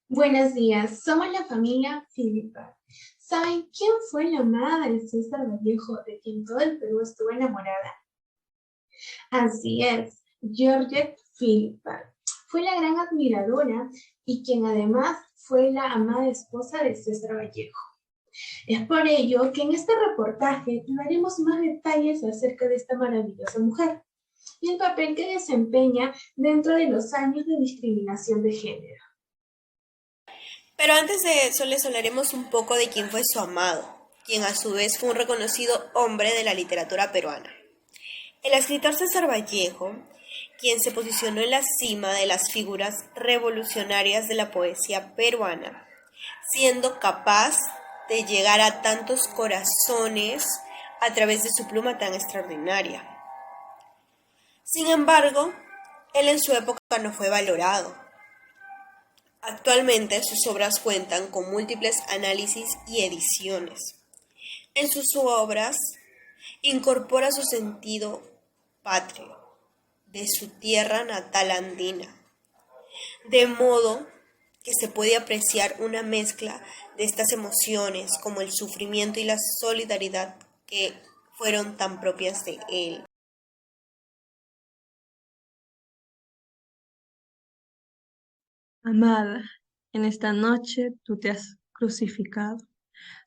Buenos días, somos la familia Filipa. ¿Saben quién fue la amada de César Vallejo, de quien todo el Perú estuvo enamorada? Así es, Georgette Filipa. Fue la gran admiradora y quien además fue la amada esposa de César Vallejo. Es por ello que en este reportaje daremos más detalles acerca de esta maravillosa mujer y el papel que desempeña dentro de los años de discriminación de género. Pero antes de eso les hablaremos un poco de quién fue su amado, quien a su vez fue un reconocido hombre de la literatura peruana. El escritor César Vallejo, quien se posicionó en la cima de las figuras revolucionarias de la poesía peruana, siendo capaz de llegar a tantos corazones a través de su pluma tan extraordinaria. Sin embargo, él en su época no fue valorado. Actualmente sus obras cuentan con múltiples análisis y ediciones. En sus obras incorpora su sentido patrio de su tierra natal andina, de modo que se puede apreciar una mezcla de estas emociones como el sufrimiento y la solidaridad que fueron tan propias de él. Amada, en esta noche tú te has crucificado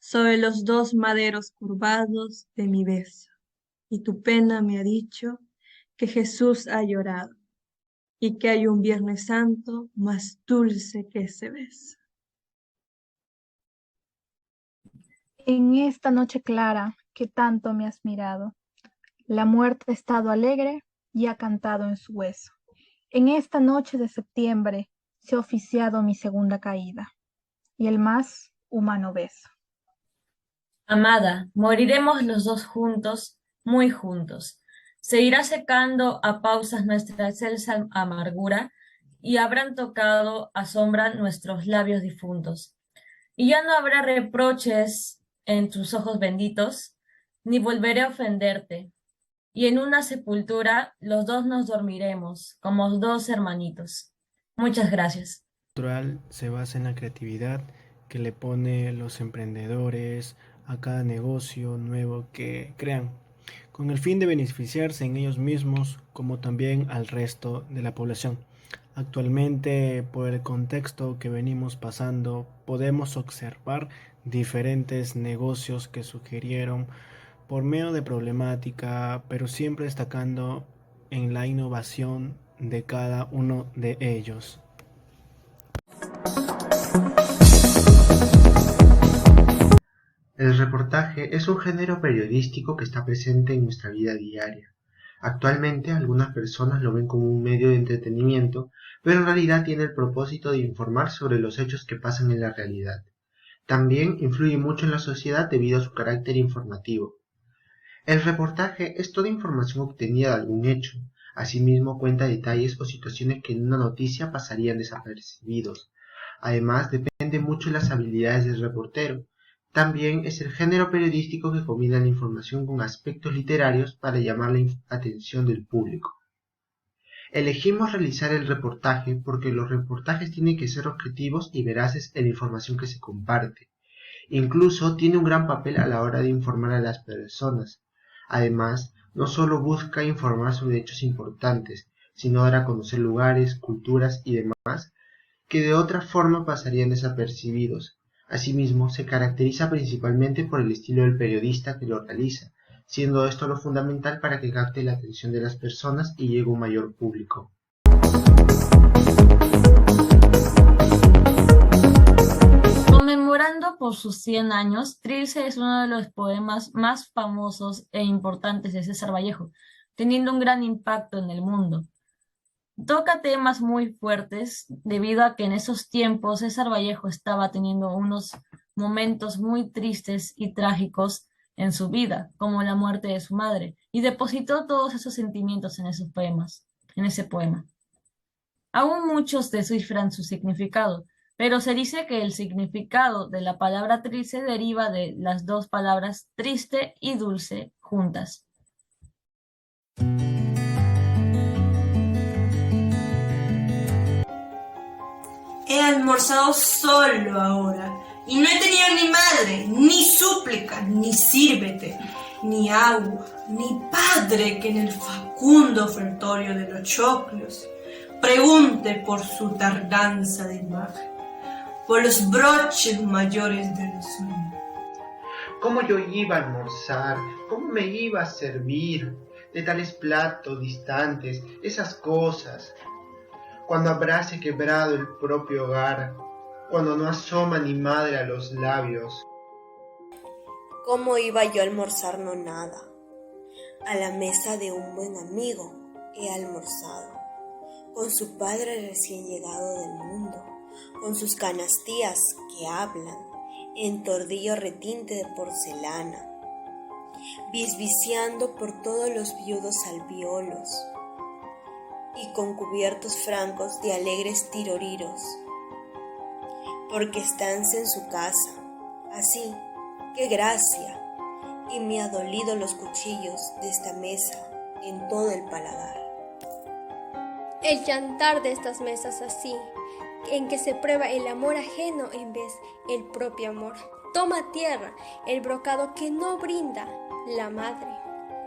sobre los dos maderos curvados de mi beso, y tu pena me ha dicho que Jesús ha llorado y que hay un Viernes Santo más dulce que ese beso. En esta noche clara que tanto me has mirado, la muerte ha estado alegre y ha cantado en su hueso. En esta noche de septiembre se ha oficiado mi segunda caída y el más humano beso. Amada, moriremos los dos juntos, muy juntos. Se irá secando a pausas nuestra excelsa amargura y habrán tocado a sombra nuestros labios difuntos. Y ya no habrá reproches en tus ojos benditos, ni volveré a ofenderte. Y en una sepultura los dos nos dormiremos, como dos hermanitos. Muchas gracias. Cultural se basa en la creatividad que le pone los emprendedores a cada negocio nuevo que crean, con el fin de beneficiarse en ellos mismos como también al resto de la población. Actualmente, por el contexto que venimos pasando, podemos observar diferentes negocios que surgieron por medio de problemática, pero siempre destacando en la innovación de cada uno de ellos. El reportaje es un género periodístico que está presente en nuestra vida diaria. Actualmente algunas personas lo ven como un medio de entretenimiento, pero en realidad tiene el propósito de informar sobre los hechos que pasan en la realidad. También influye mucho en la sociedad debido a su carácter informativo. El reportaje es toda información obtenida de algún hecho. Asimismo cuenta detalles o situaciones que en una noticia pasarían desapercibidos. Además depende mucho de las habilidades del reportero. También es el género periodístico que combina la información con aspectos literarios para llamar la atención del público. Elegimos realizar el reportaje porque los reportajes tienen que ser objetivos y veraces en la información que se comparte. Incluso tiene un gran papel a la hora de informar a las personas. Además, no solo busca informar sobre hechos importantes, sino dar a conocer lugares, culturas y demás que de otra forma pasarían desapercibidos. Asimismo, se caracteriza principalmente por el estilo del periodista que lo realiza, siendo esto lo fundamental para que capte la atención de las personas y llegue a un mayor público. Conmemorando por sus 100 años, Trilce es uno de los poemas más famosos e importantes de César Vallejo, teniendo un gran impacto en el mundo. Toca temas muy fuertes debido a que en esos tiempos César Vallejo estaba teniendo unos momentos muy tristes y trágicos en su vida, como la muerte de su madre, y depositó todos esos sentimientos en esos poemas, en ese poema. Aún muchos descifran su significado, pero se dice que el significado de la palabra triste deriva de las dos palabras triste y dulce juntas. He almorzado solo ahora, y no he tenido ni madre, ni súplica, ni sírvete, ni agua, ni padre que en el facundo ofertorio de los choclos pregunte por su tardanza de imagen, por los broches mayores del sueño. ¿Cómo yo iba a almorzar? ¿Cómo me iba a servir de tales platos distantes, esas cosas? Cuando abrace quebrado el propio hogar, cuando no asoma ni madre a los labios. ¿Cómo iba yo a almorzar? No nada. A la mesa de un buen amigo he almorzado, con su padre recién llegado del mundo, con sus canastías que hablan, en tordillo retinte de porcelana, bisbiciando por todos los viudos albiolos, y con cubiertos francos de alegres tiroriros, porque estánse en su casa, así, qué gracia, y me ha dolido los cuchillos de esta mesa en todo el paladar. El yantar de estas mesas así, en que se prueba el amor ajeno en vez el propio amor. Toma tierra el brocado que no brinda la madre.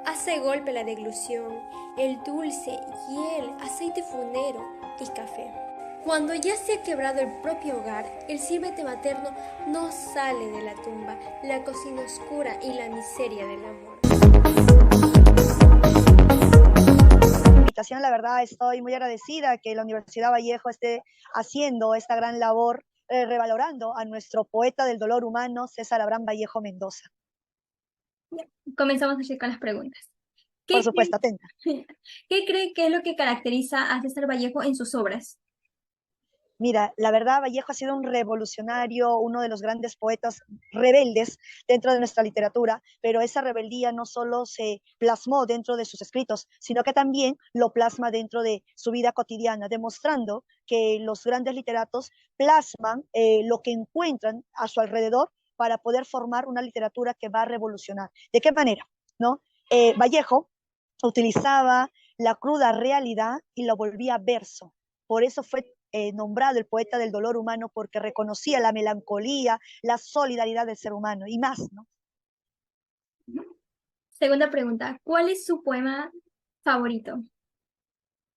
Hace golpe la deglución, el dulce y el aceite funero y café. Cuando ya se ha quebrado el propio hogar, el sírvete materno no sale de la tumba, la cocina oscura y la miseria del amor. La verdad, estoy muy agradecida que la Universidad Vallejo esté haciendo esta gran labor, revalorando a nuestro poeta del dolor humano, César Abraham Vallejo Mendoza. Comenzamos a con las preguntas. Por supuesto, atenta. ¿Qué cree que es lo que caracteriza a César Vallejo en sus obras? Mira, la verdad, Vallejo ha sido un revolucionario, uno de los grandes poetas rebeldes dentro de nuestra literatura, pero esa rebeldía no solo se plasmó dentro de sus escritos, sino que también lo plasma dentro de su vida cotidiana, demostrando que los grandes literatos plasman lo que encuentran a su alrededor para poder formar una literatura que va a revolucionar. ¿De qué manera? ¿No? Vallejo utilizaba la cruda realidad y lo volvía verso. Por eso fue nombrado el poeta del dolor humano, porque reconocía la melancolía, la solidaridad del ser humano y más, ¿no? Segunda pregunta, ¿cuál es su poema favorito?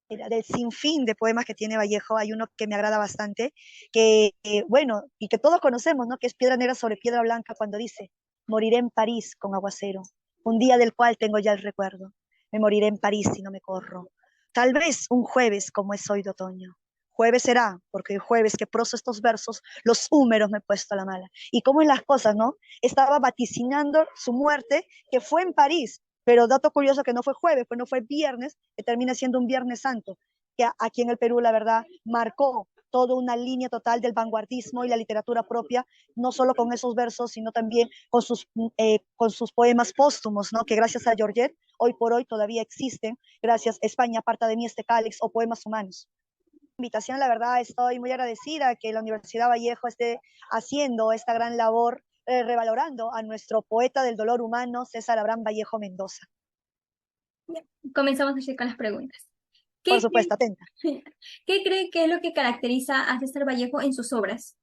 Mira, del sinfín de poemas que tiene Vallejo, hay uno que me agrada bastante, que, bueno, y que todos conocemos, ¿no? Que es Piedra Negra sobre Piedra Blanca, cuando dice: moriré en París con aguacero, un día del cual tengo ya el recuerdo. Me moriré en París si no me corro. Tal vez un jueves como es hoy de otoño. Jueves será, porque el jueves que proso estos versos, los húmeros me he puesto a la mala. Y cómo en las cosas, ¿no? Estaba vaticinando su muerte, que fue en París, pero dato curioso que no fue jueves, pues no fue viernes, que termina siendo un Viernes Santo, que aquí en el Perú, la verdad, marcó toda una línea total del vanguardismo y la literatura propia, no solo con esos versos, sino también con sus poemas póstumos, ¿no? Que gracias a Georgette, hoy por hoy todavía existen, gracias España, aparta de mí este cáliz, o Poemas Humanos. Invitación, la verdad, estoy muy agradecida que la Universidad Vallejo esté haciendo esta gran labor, revalorando a nuestro poeta del dolor humano, César Abraham Vallejo Mendoza. Comenzamos a con las preguntas. Por supuesto, atenta. ¿Qué cree que es lo que caracteriza a César Vallejo en sus obras?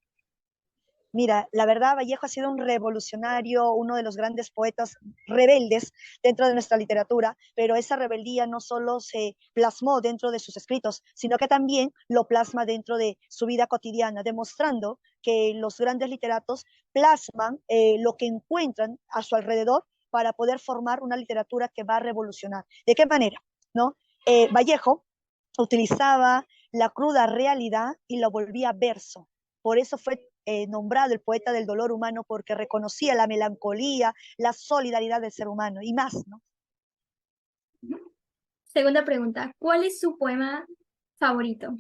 Mira, la verdad, Vallejo ha sido un revolucionario, uno de los grandes poetas rebeldes dentro de nuestra literatura, pero esa rebeldía no solo se plasmó dentro de sus escritos, sino que también lo plasma dentro de su vida cotidiana, demostrando que los grandes literatos plasman lo que encuentran a su alrededor para poder formar una literatura que va a revolucionar. ¿De qué manera? ¿No? Vallejo utilizaba la cruda realidad y lo volvía verso. Por eso fue nombrado el poeta del dolor humano, porque reconocía la melancolía, la solidaridad del ser humano y más, ¿no? Segunda pregunta, ¿cuál es su poema favorito?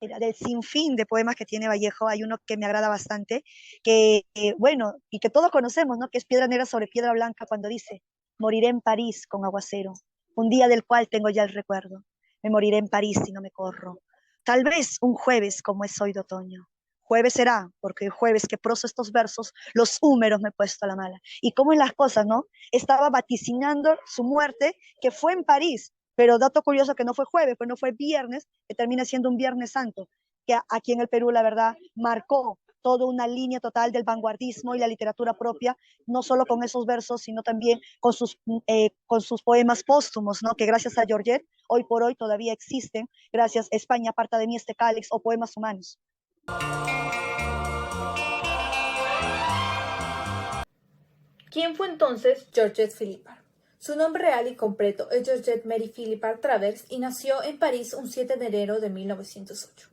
Mira, del sinfín de poemas que tiene Vallejo, hay uno que me agrada bastante, que, bueno, y que todos conocemos, ¿no? Que es Piedra Negra sobre Piedra Blanca, cuando dice: moriré en París con aguacero, un día del cual tengo ya el recuerdo. Me moriré en París si no me corro. Tal vez un jueves como es hoy de otoño. Jueves será, porque el jueves que proso estos versos, los húmeros me he puesto a la mala. Y cómo en las cosas, ¿no? Estaba vaticinando su muerte, que fue en París, pero dato curioso que no fue jueves, pues no fue viernes, que termina siendo un Viernes Santo, que aquí en el Perú, la verdad, marcó toda una línea total del vanguardismo y la literatura propia, no solo con esos versos, sino también con sus poemas póstumos, ¿no? Que gracias a Georgette, hoy por hoy todavía existen, gracias a España, aparta de mí este cáliz o poemas humanos. ¿Quién fue entonces Georgette Philippard? Su nombre real y completo es Georgette Mary Philippard Travers y nació en París un 7 de enero de 1908.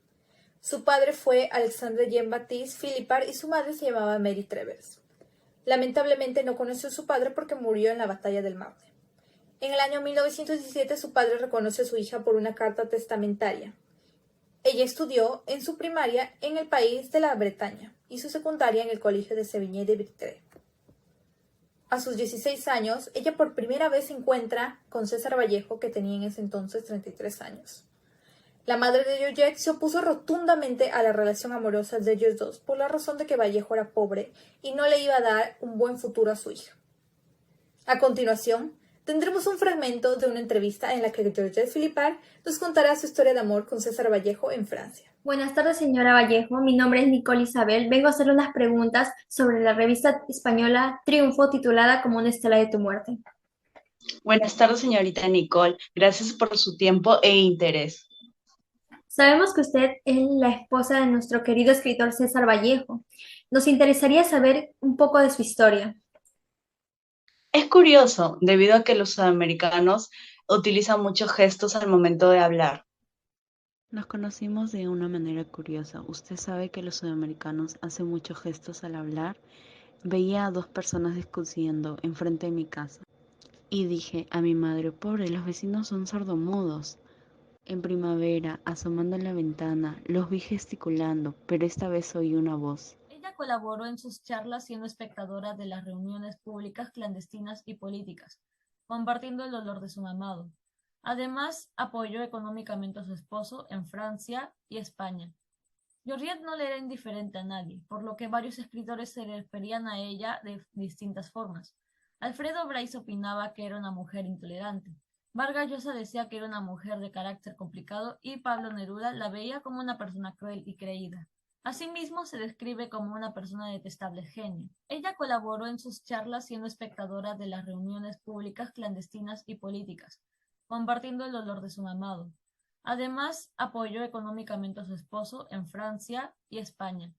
Su padre fue Alexandre Jean-Baptiste Philippard y su madre se llamaba Mary Travers. Lamentablemente no conoció a su padre porque murió en la batalla del Marne. En el año 1917 su padre reconoció a su hija por una carta testamentaria. Ella estudió en su primaria en el país de la Bretaña y su secundaria en el colegio de Sévigné de Vitré. A sus 16 años, ella por primera vez se encuentra con César Vallejo, que tenía en ese entonces 33 años. La madre de Georgette se opuso rotundamente a la relación amorosa de ellos dos por la razón de que Vallejo era pobre y no le iba a dar un buen futuro a su hija. A continuación, tendremos un fragmento de una entrevista en la que Georgette Philippard nos contará su historia de amor con César Vallejo en Francia. Buenas tardes, señora Vallejo. Mi nombre es Nicole Isabel. Vengo a hacer unas preguntas sobre la revista española Triunfo, titulada Como una estela de tu muerte. Buenas tardes, señorita Nicole. Gracias por su tiempo e interés. Sabemos que usted es la esposa de nuestro querido escritor César Vallejo. Nos interesaría saber un poco de su historia. Es curioso, debido a que los sudamericanos utilizan muchos gestos al momento de hablar. Nos conocimos de una manera curiosa. Usted sabe que los sudamericanos hacen muchos gestos al hablar. Veía a dos personas discutiendo enfrente de mi casa y dije a mi madre, pobre, los vecinos son sordomudos. En primavera, asomando en la ventana, los vi gesticulando, pero esta vez oí una voz. Ella colaboró en sus charlas siendo espectadora de las reuniones públicas clandestinas y políticas, compartiendo el dolor de su amado. Además, apoyó económicamente a su esposo en Francia y España. Georgette no le era indiferente a nadie, por lo que varios escritores se referían a ella de distintas formas. Alfredo Bryce opinaba que era una mujer intolerante. Vargas Llosa decía que era una mujer de carácter complicado y Pablo Neruda la veía como una persona cruel y creída. Asimismo, se describe como una persona de detestable genio. Ella colaboró en sus charlas siendo espectadora de las reuniones públicas clandestinas y políticas, compartiendo el dolor de su amado. Además, apoyó económicamente a su esposo en Francia y España.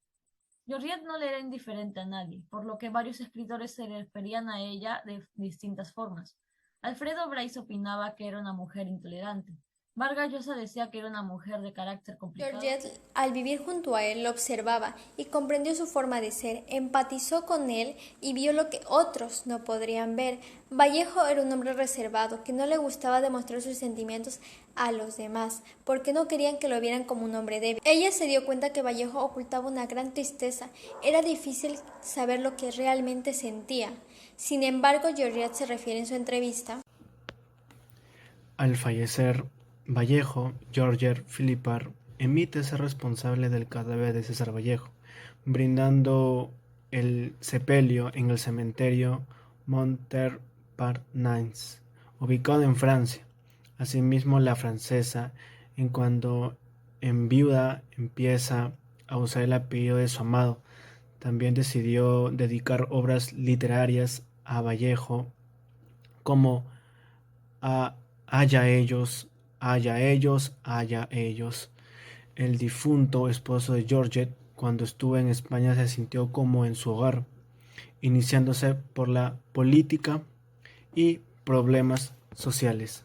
Georgette no le era indiferente a nadie, por lo que varios escritores se referían a ella de distintas formas. Alfredo Bryce opinaba que era una mujer intolerante. Vargas Llosa decía que era una mujer de carácter complicado. Georgette, al vivir junto a él, lo observaba y comprendió su forma de ser, empatizó con él y vio lo que otros no podrían ver. Vallejo era un hombre reservado, que no le gustaba demostrar sus sentimientos a los demás, porque no querían que lo vieran como un hombre débil. Ella se dio cuenta que Vallejo ocultaba una gran tristeza. Era difícil saber lo que realmente sentía. Sin embargo, Georgette se refiere en su entrevista. Al fallecer Vallejo, Georgette Philippard emite ser responsable del cadáver de César Vallejo, brindando el sepelio en el cementerio Montparnasse, ubicado en Francia. Asimismo, la francesa, en cuanto enviuda, empieza a usar el apellido de su amado. También decidió dedicar obras literarias a Vallejo, como Haya ellos, haya ellos, haya ellos. El difunto esposo de Georgette, cuando estuvo en España, se sintió como en su hogar, iniciándose por la política y problemas sociales.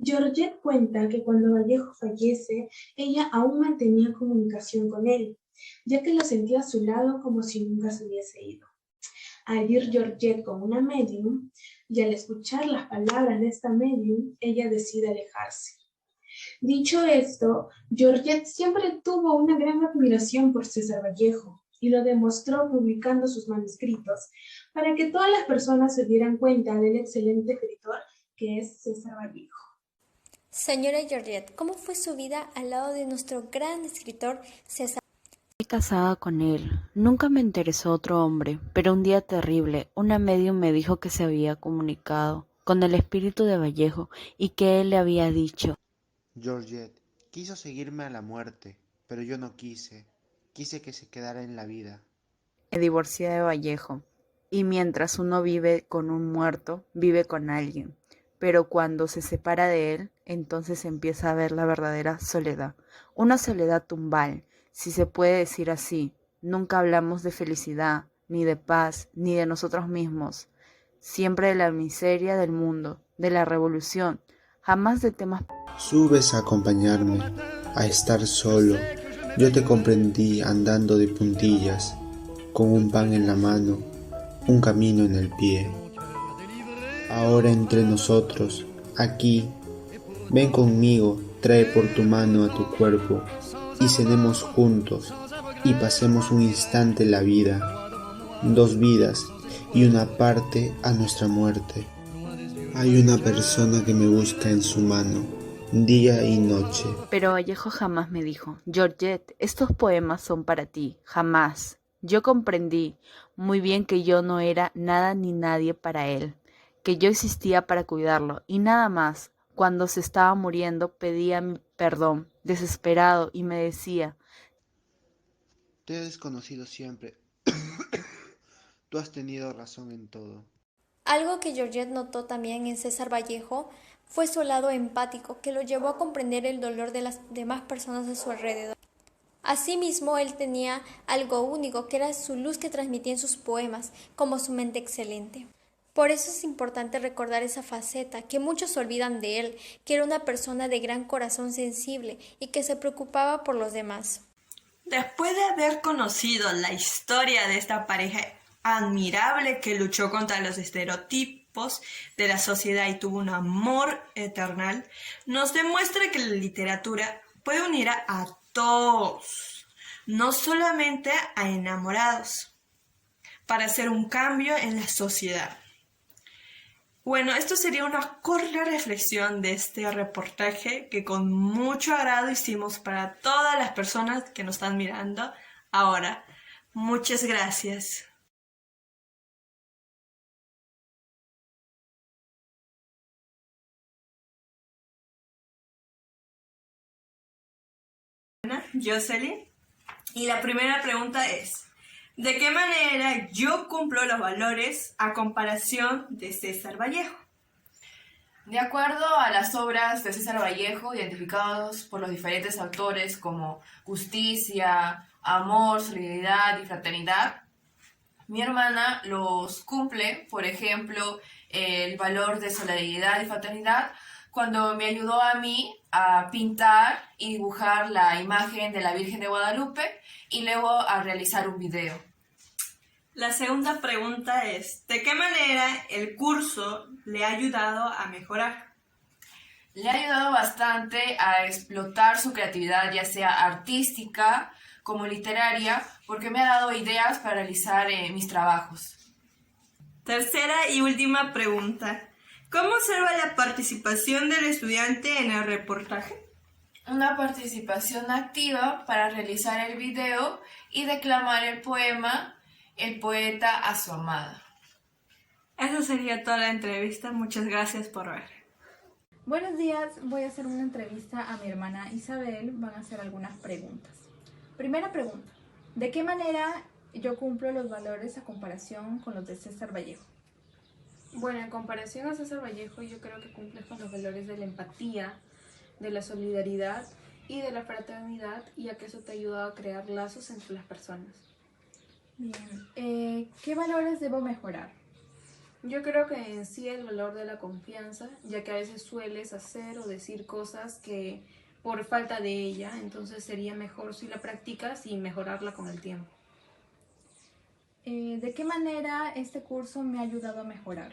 Georgette cuenta que cuando Vallejo fallece, ella aún mantenía comunicación con él, ya que lo sentía a su lado como si nunca se hubiese ido. Al ir Georgette con una medium, y al escuchar las palabras de esta medium, ella decide alejarse. Dicho esto, Georgette siempre tuvo una gran admiración por César Vallejo y lo demostró publicando sus manuscritos para que todas las personas se dieran cuenta del excelente escritor que es César Vallejo. Señora Georgette, ¿cómo fue su vida al lado de nuestro gran escritor César? Estoy casada con él. Nunca me interesó otro hombre, pero un día terrible, una medium me dijo que se había comunicado con el espíritu de Vallejo y que él le había dicho: Georgette quiso seguirme a la muerte, pero yo no quise. Quise que se quedara en la vida. me divorcié de Vallejo. Y mientras uno vive con un muerto, vive con alguien. Pero cuando se separa de él, entonces empieza a ver la verdadera soledad. Una soledad tumbal, si se puede decir así. Nunca hablamos de felicidad, ni de paz, ni de nosotros mismos. Siempre de la miseria del mundo, de la revolución, jamás de temas. Subes a acompañarme, a estar solo. Yo te comprendí andando de puntillas, con un pan en la mano, un camino en el pie. Ahora entre nosotros, aquí, ven conmigo, trae por tu mano a tu cuerpo, y cenemos juntos, y pasemos un instante la vida, 2 vidas, y una parte a nuestra muerte. Hay una persona que me busca en su mano, día y noche. Pero Vallejo jamás me dijo: Georgette, estos poemas son para ti, jamás. Yo comprendí muy bien que yo no era nada ni nadie para él, que yo existía para cuidarlo, y nada más. Cuando se estaba muriendo pedía mi perdón, desesperado, y me decía: Te he desconocido siempre. Tú has tenido razón en todo. Algo que Georgette notó también en César Vallejo fue su lado empático, que lo llevó a comprender el dolor de las demás personas a su alrededor. Asimismo, él tenía algo único, que era su luz que transmitía en sus poemas, como su mente excelente. Por eso es importante recordar esa faceta, que muchos olvidan de él, que era una persona de gran corazón sensible y que se preocupaba por los demás. Después de haber conocido la historia de esta pareja admirable que luchó contra los estereotipos de la sociedad y tuvo un amor eternal, nos demuestra que la literatura puede unir a todos, no solamente a enamorados, para hacer un cambio en la sociedad. Bueno, esto sería una corta reflexión de este reportaje que con mucho agrado hicimos para todas las personas que nos están mirando ahora. Muchas gracias. Jocelyn. Y la primera pregunta es: ¿de qué manera yo cumplo los valores a comparación de César Vallejo? De acuerdo a las obras de César Vallejo, identificados por los diferentes autores como justicia, amor, solidaridad y fraternidad, mi hermana los cumple. Por ejemplo, el valor de solidaridad y fraternidad cuando me ayudó a mí a pintar y dibujar la imagen de la Virgen de Guadalupe y luego a realizar un video. La segunda pregunta es: ¿de qué manera el curso le ha ayudado a mejorar? Le ha ayudado bastante a explotar su creatividad, ya sea artística como literaria, porque me ha dado ideas para realizar mis trabajos. Tercera y última pregunta: ¿cómo observa la participación del estudiante en el reportaje? Una participación activa para realizar el video y declamar el poema El poeta a su amada. Eso sería toda la entrevista. Muchas gracias por ver. Buenos días, voy a hacer una entrevista a mi hermana Isabel. Van a hacer algunas preguntas. Primera pregunta: ¿de qué manera yo cumplo los valores a comparación con los de César Vallejo? Bueno, en comparación a César Vallejo, yo creo que cumples con los valores de la empatía, de la solidaridad y de la fraternidad, ya que eso te ayuda a crear lazos entre las personas. Bien, ¿qué valores debo mejorar? Yo creo que en sí el valor de la confianza, ya que a veces sueles hacer o decir cosas que por falta de ella, entonces sería mejor si la practicas y mejorarla con el tiempo. ¿De qué manera este curso me ha ayudado a mejorar?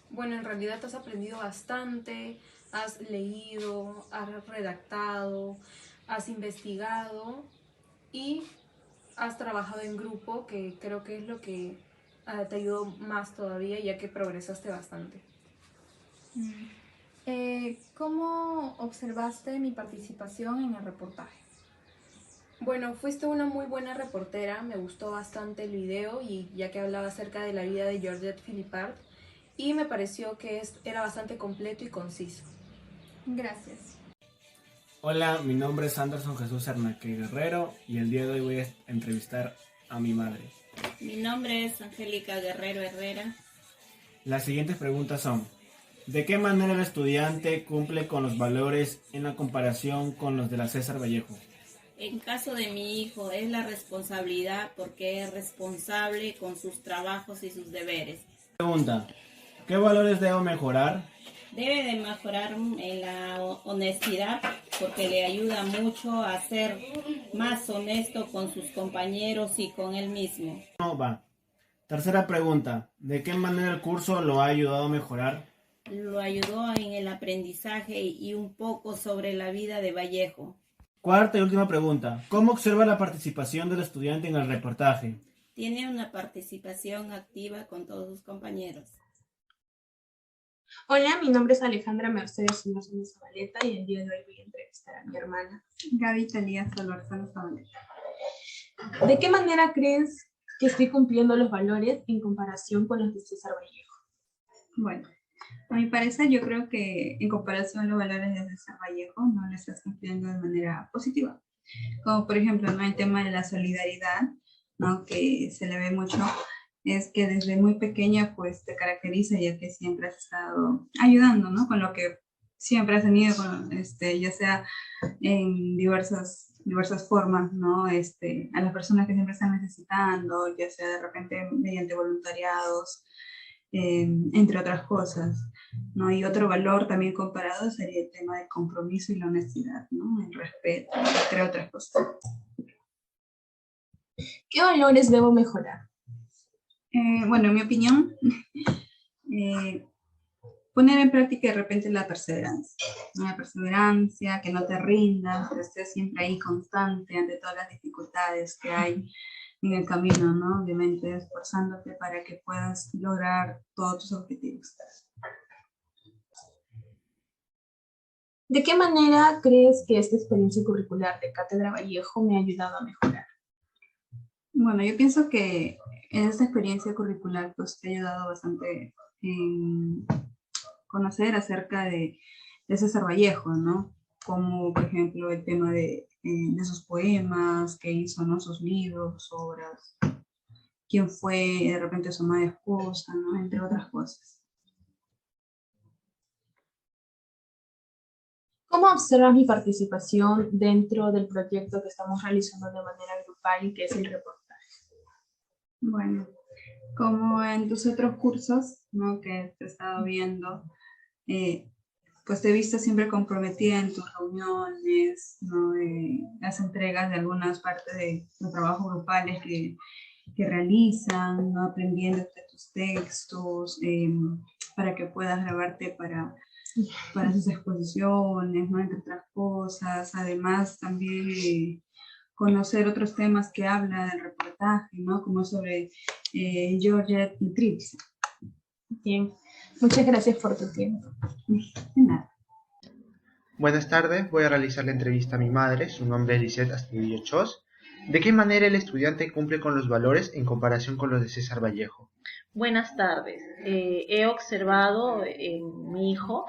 Bueno, en realidad has aprendido bastante, has leído, has redactado, has investigado y has trabajado en grupo, que creo que es lo que te ayudó más todavía, ya que progresaste bastante. ¿Cómo observaste mi participación en el reportaje? Bueno, fuiste una muy buena reportera, me gustó bastante el video y ya que hablaba acerca de la vida de Georgette Philippard y me pareció que era bastante completo y conciso. Gracias. Hola, mi nombre es Anderson Jesús Arnaque Guerrero y el día de hoy voy a entrevistar a mi madre. Mi nombre es Angélica Guerrero Herrera. Las siguientes preguntas son: ¿de qué manera el estudiante cumple con los valores en la comparación con los de la César Vallejo? En caso de mi hijo es la responsabilidad porque es responsable con sus trabajos y sus deberes. Pregunta: ¿qué valores debo mejorar? Debe de mejorar en la honestidad porque le ayuda mucho a ser más honesto con sus compañeros y con él mismo. No va. Tercera pregunta: ¿de qué manera el curso lo ha ayudado a mejorar? Lo ayudó en el aprendizaje y un poco sobre la vida de Vallejo. Cuarta y última pregunta: ¿cómo observa la participación del estudiante en el reportaje? Tiene una participación activa con todos sus compañeros. Hola, mi nombre es Alejandra Mercedes Solorzano Zabaleta y el día de hoy voy a entrevistar a mi hermana Gaby Talía Solorzano Zabaleta. ¿De qué manera crees que estoy cumpliendo los valores en comparación con los de César Vallejo? Bueno, a mi parecer yo creo que en comparación a los valores de César Vallejo no lo estás cumpliendo de manera positiva. Como por ejemplo, ¿no?, el tema de la solidaridad, ¿no?, que se le ve mucho, es que desde muy pequeña pues te caracteriza ya que siempre has estado ayudando, ¿no?, con lo que siempre has tenido, ya sea en diversas formas, ¿no?, a las personas que siempre están necesitando, ya sea de repente mediante voluntariados, entre otras cosas, ¿no? Y otro valor también comparado sería el tema del compromiso y la honestidad, ¿no?, el respeto, entre otras cosas. ¿Qué valores debo mejorar? Bueno, en mi opinión, poner en práctica de repente la perseverancia, ¿no? La perseverancia, que no te rindas, que estés siempre ahí constante ante todas las dificultades que hay en el camino, ¿no? Obviamente esforzándote para que puedas lograr todos tus objetivos. ¿De qué manera crees que esta experiencia curricular de Cátedra Vallejo me ha ayudado a mejorar? Bueno, yo pienso que en esta experiencia curricular pues te ha ayudado bastante en conocer acerca de César Vallejo, ¿no? Como por ejemplo el tema de sus poemas que hizo, ¿no?, sus libros, obras, quién fue de repente su amada esposa, ¿no?, entre otras cosas. ¿Cómo observas mi participación dentro del proyecto que estamos realizando de manera grupal, que es el reportaje? Bueno, como en tus otros cursos, ¿no?, que te he estado viendo, pues te he visto siempre comprometida en tus reuniones, ¿no?, las entregas de algunas partes de los trabajos grupales que realizan, ¿no?, aprendiendo de tus textos, para que puedas grabarte para sus exposiciones, ¿no?, entre otras cosas. Además, también conocer otros temas que habla del reportaje, ¿no?, como sobre Georgette y Trips. Bien, muchas gracias por tu tiempo. De nada. Buenas tardes, voy a realizar la entrevista a mi madre, su nombre es Lisette Astudillo Chos. ¿De qué manera el estudiante cumple con los valores en comparación con los de César Vallejo? Buenas tardes. He observado en mi hijo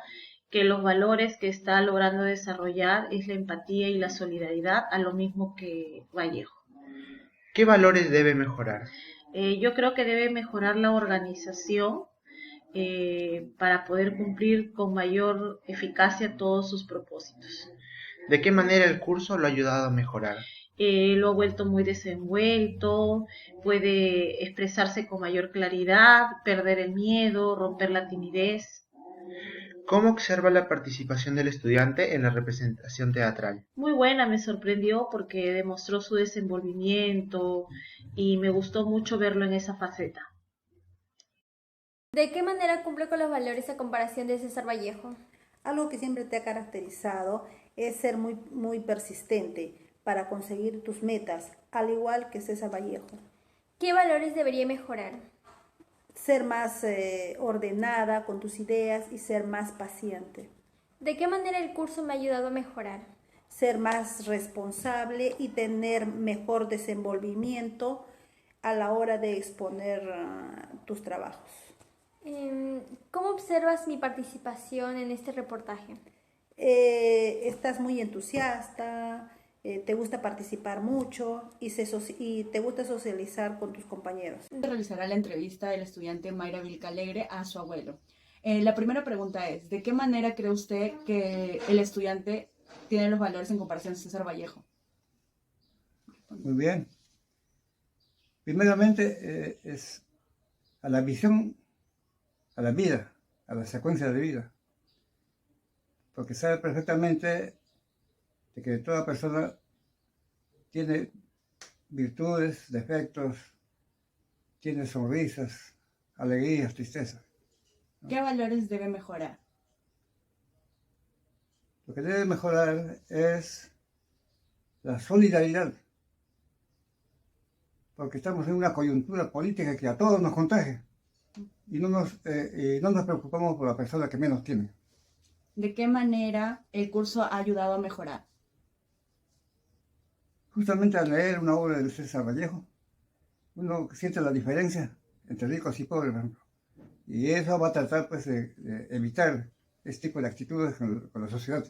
que los valores que está logrando desarrollar es la empatía y la solidaridad, a lo mismo que Vallejo. ¿Qué valores debe mejorar? Yo creo que debe mejorar la organización para poder cumplir con mayor eficacia todos sus propósitos. ¿De qué manera el curso lo ha ayudado a mejorar? Lo ha vuelto muy desenvuelto, puede expresarse con mayor claridad, perder el miedo, romper la timidez. ¿Cómo observa la participación del estudiante en la representación teatral? Muy buena, me sorprendió porque demostró su desenvolvimiento y me gustó mucho verlo en esa faceta. ¿De qué manera cumple con los valores a comparación de César Vallejo? Algo que siempre te ha caracterizado es ser muy persistente para conseguir tus metas, al igual que César Vallejo. ¿Qué valores debería mejorar? Ser más ordenada con tus ideas y ser más paciente. ¿De qué manera el curso me ha ayudado a mejorar? Ser más responsable y tener mejor desenvolvimiento a la hora de exponer tus trabajos. ¿Cómo observas mi participación en este reportaje? Estás muy entusiasta, te gusta participar mucho y te gusta socializar con tus compañeros. Realizará la entrevista el estudiante Mayra Vilcalegre a su abuelo. La primera pregunta es, ¿de qué manera cree usted que el estudiante tiene los valores en comparación a César Vallejo? Muy bien. Primeramente es a la visión, a la vida, a la secuencia de vida. Porque sabe perfectamente de que toda persona tiene virtudes, defectos, tiene sonrisas, alegrías, tristezas. ¿Qué valores debe mejorar? Lo que debe mejorar es la solidaridad, porque estamos en una coyuntura política que a todos nos contagia y no nos preocupamos por la persona que menos tiene. ¿De qué manera el curso ha ayudado a mejorar? Justamente al leer una obra de César Vallejo, uno siente la diferencia entre ricos y pobres, por ejemplo. Y eso va a tratar pues, de evitar este tipo de actitudes con la sociedad.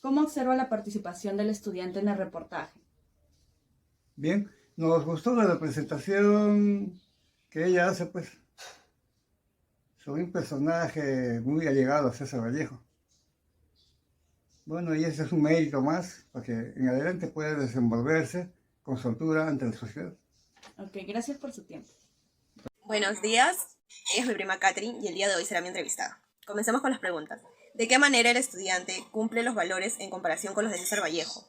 ¿Cómo observa la participación del estudiante en el reportaje? Bien, nos gustó la representación que ella hace, pues, sobre un personaje muy allegado a César Vallejo. Bueno, y ese es un mérito más para que en adelante pueda desenvolverse con soltura ante la sociedad. Ok, gracias por su tiempo. Buenos días, ella es mi prima Catherine y el día de hoy será mi entrevistada. Comencemos con las preguntas. ¿De qué manera el estudiante cumple los valores en comparación con los de César Vallejo?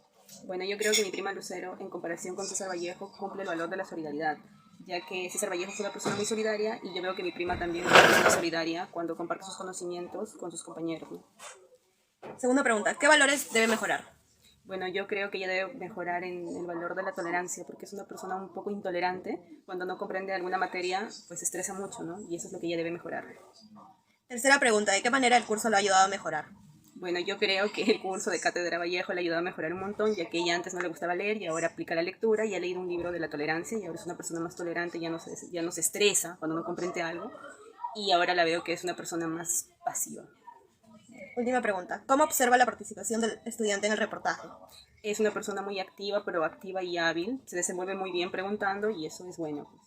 Bueno, yo creo que mi prima Lucero, en comparación con César Vallejo, cumple el valor de la solidaridad, ya que César Vallejo fue una persona muy solidaria y yo veo que mi prima también es una persona solidaria cuando comparte sus conocimientos con sus compañeros, ¿no? Segunda pregunta, ¿qué valores debe mejorar? Bueno, yo creo que ella debe mejorar en el valor de la tolerancia, porque es una persona un poco intolerante. Cuando no comprende alguna materia, pues se estresa mucho, ¿no? Y eso es lo que ella debe mejorar. Tercera pregunta, ¿de qué manera el curso lo ha ayudado a mejorar? Bueno, yo creo que el curso de Cátedra Vallejo le ha ayudado a mejorar un montón, ya que ella antes no le gustaba leer y ahora aplica la lectura y ha leído un libro de la tolerancia y ahora es una persona más tolerante, ya no se estresa cuando no comprende algo y ahora la veo que es una persona más pasiva. Última pregunta, ¿cómo observa la participación del estudiante en el reportaje? Es una persona muy activa, proactiva y hábil, se desenvuelve muy bien preguntando y eso es bueno, pues.